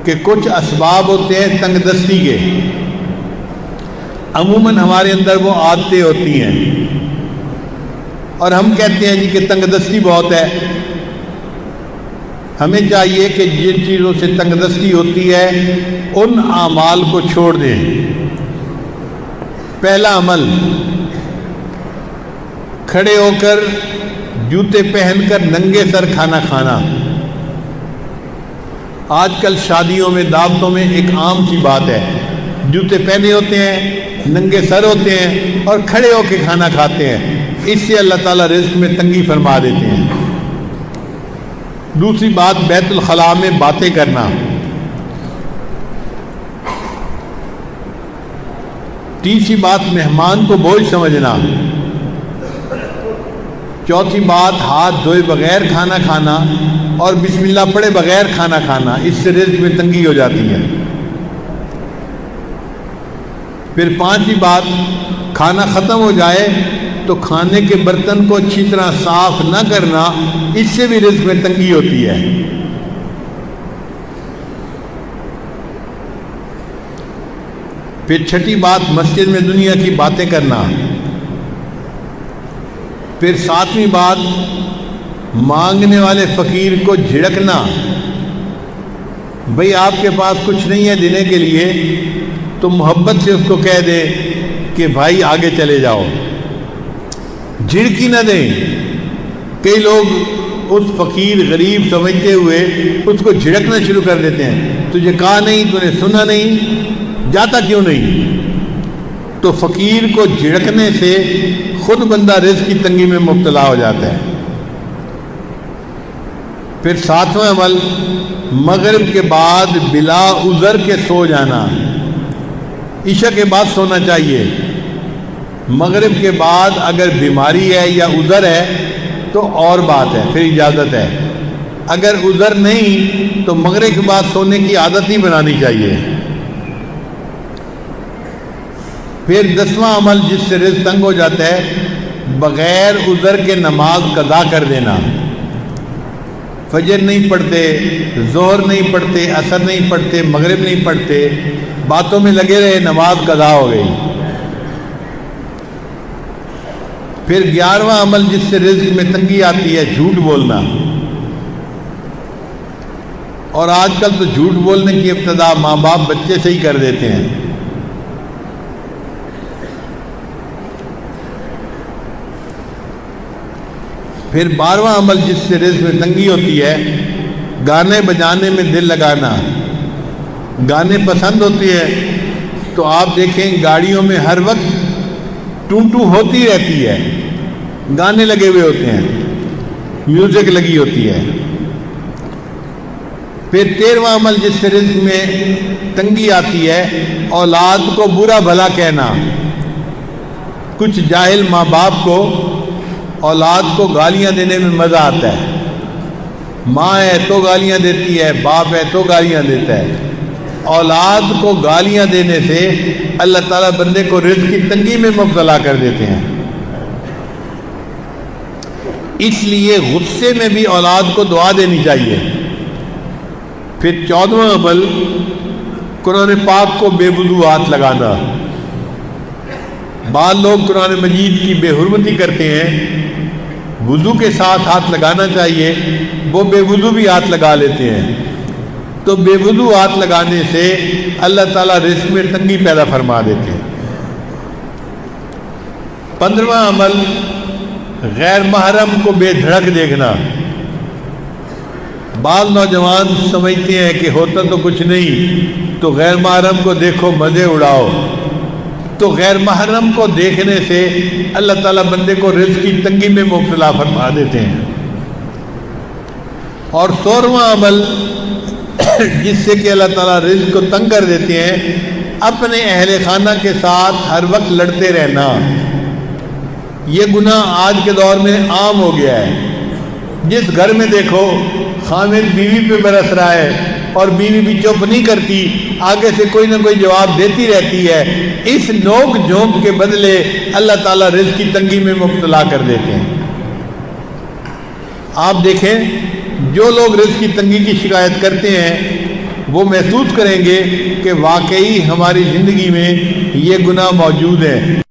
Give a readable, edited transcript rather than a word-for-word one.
کہ کچھ اسباب ہوتے ہیں تنگ دستی کے، عموماً ہمارے اندر وہ عادتیں ہوتی ہیں اور ہم کہتے ہیں جی کہ تنگ دستی بہت ہے۔ ہمیں چاہیے کہ جن چیزوں سے تنگ دستی ہوتی ہے ان اعمال کو چھوڑ دیں۔ پہلا عمل، کھڑے ہو کر جوتے پہن کر ننگے سر کھانا کھانا۔ آج کل شادیوں میں، دعوتوں میں ایک عام سی بات ہے، جوتے پہنے ہوتے ہیں، ننگے سر ہوتے ہیں اور کھڑے ہو کے کھانا کھاتے ہیں۔ اس سے اللہ تعالیٰ رزق میں تنگی فرما دیتے ہیں۔ دوسری بات، بیت الخلاء میں باتیں کرنا۔ تیسری بات، مہمان کو بوجھ سمجھنا۔ چوتھی بات، ہاتھ دھوئے بغیر کھانا کھانا اور بسم اللہ پڑھے بغیر کھانا کھانا، اس سے رزق میں تنگی ہو جاتی ہے۔ پھر پانچویں بات، کھانا ختم ہو جائے تو کھانے کے برتن کو اچھی طرح صاف نہ کرنا، اس سے بھی رزق میں تنگی ہوتی ہے۔ پھر چھٹی بات، مسجد میں دنیا کی باتیں کرنا۔ پھر ساتویں بات، مانگنے والے فقیر کو جھڑکنا۔ بھئی آپ کے پاس کچھ نہیں ہے دینے کے لیے تو محبت سے اس کو کہہ دے کہ بھائی آگے چلے جاؤ، جھڑکی نہ دیں۔ کئی لوگ اس فقیر غریب سمجھتے ہوئے اس کو جھڑکنا شروع کر دیتے ہیں، تجھے کہا نہیں، تو نے سنا نہیں، جاتا کیوں نہیں؟ تو فقیر کو جھڑکنے سے خود بندہ رزق کی تنگی میں مبتلا ہو جاتا ہے۔ پھر ساتواں عمل، مغرب کے بعد بلا عذر کے سو جانا۔ عشاء کے بعد سونا چاہیے۔ مغرب کے بعد اگر بیماری ہے یا عذر ہے تو اور بات ہے، پھر اجازت ہے۔ اگر عذر نہیں تو مغرب کے بعد سونے کی عادت ہی بنانی چاہیے۔ پھر 10واں عمل جس سے رزق تنگ ہو جاتا ہے، بغیر عذر کے نماز قضا کر دینا۔ فجر نہیں پڑھتے، ظہر نہیں پڑھتے، عصر نہیں پڑھتے، مغرب نہیں پڑھتے، باتوں میں لگے رہے، نماز قضا ہو گئی۔ پھر 11واں عمل جس سے رزق میں تنگی آتی ہے، جھوٹ بولنا۔ اور آج کل تو جھوٹ بولنے کی ابتدا ماں باپ بچے سے ہی کر دیتے ہیں۔ پھر 12واں عمل جس سے رزق میں تنگی ہوتی ہے، گانے بجانے میں دل لگانا۔ گانے پسند ہوتے ہیں تو آپ دیکھیں گاڑیوں میں ہر وقت ٹوں ٹوں ہوتی رہتی ہے، گانے لگے ہوئے ہوتے ہیں، میوزک لگی ہوتی ہے۔ پھر 13واں عمل جس سے رزق میں تنگی آتی ہے، اولاد کو برا بھلا کہنا۔ کچھ جاہل ماں باپ کو اولاد کو گالیاں دینے میں مزہ آتا ہے۔ ماں ہے تو گالیاں دیتی ہے، باپ ہے تو گالیاں دیتا ہے۔ اولاد کو گالیاں دینے سے اللہ تعالیٰ بندے کو رزق کی تنگی میں مبتلا کر دیتے ہیں۔ اس لیے غصے میں بھی اولاد کو دعا دینی چاہیے۔ پھر 14واں عمل، قرآن پاک کو بے وضو ہاتھ لگانا۔ بعض لوگ قرآن مجید کی بے حرمتی کرتے ہیں، وضو کے ساتھ ہاتھ لگانا چاہیے، وہ بے وضو بھی ہاتھ لگا لیتے ہیں۔ تو بے وضو ہاتھ لگانے سے اللہ تعالیٰ رزق میں تنگی پیدا فرما دیتے ہیں۔ 15واں عمل، غیر محرم کو بے دھڑک دیکھنا۔ بعض نوجوان سمجھتے ہیں کہ ہوتا تو کچھ نہیں، تو غیر محرم کو دیکھو مزے اڑاؤ۔ تو غیر محرم کو دیکھنے سے اللہ تعالیٰ بندے کو رزق کی تنگی میں مبتلا فرما دیتے ہیں۔ اور 16واں عمل جس سے کہ اللہ تعالیٰ رزق کو تنگ کر دیتے ہیں، اپنے اہل خانہ کے ساتھ ہر وقت لڑتے رہنا۔ یہ گناہ آج کے دور میں عام ہو گیا ہے۔ جس گھر میں دیکھو خامد بیوی پہ برس رہا ہے اور بیوی بھی چپ نہیں کرتی، آگے سے کوئی نہ کوئی جواب دیتی رہتی ہے۔ اس نوک جھونک کے بدلے اللہ تعالیٰ رزق کی تنگی میں مبتلا کر دیتے ہیں۔ آپ دیکھیں جو لوگ رزق کی تنگی کی شکایت کرتے ہیں وہ محسوس کریں گے کہ واقعی ہماری زندگی میں یہ گناہ موجود ہے۔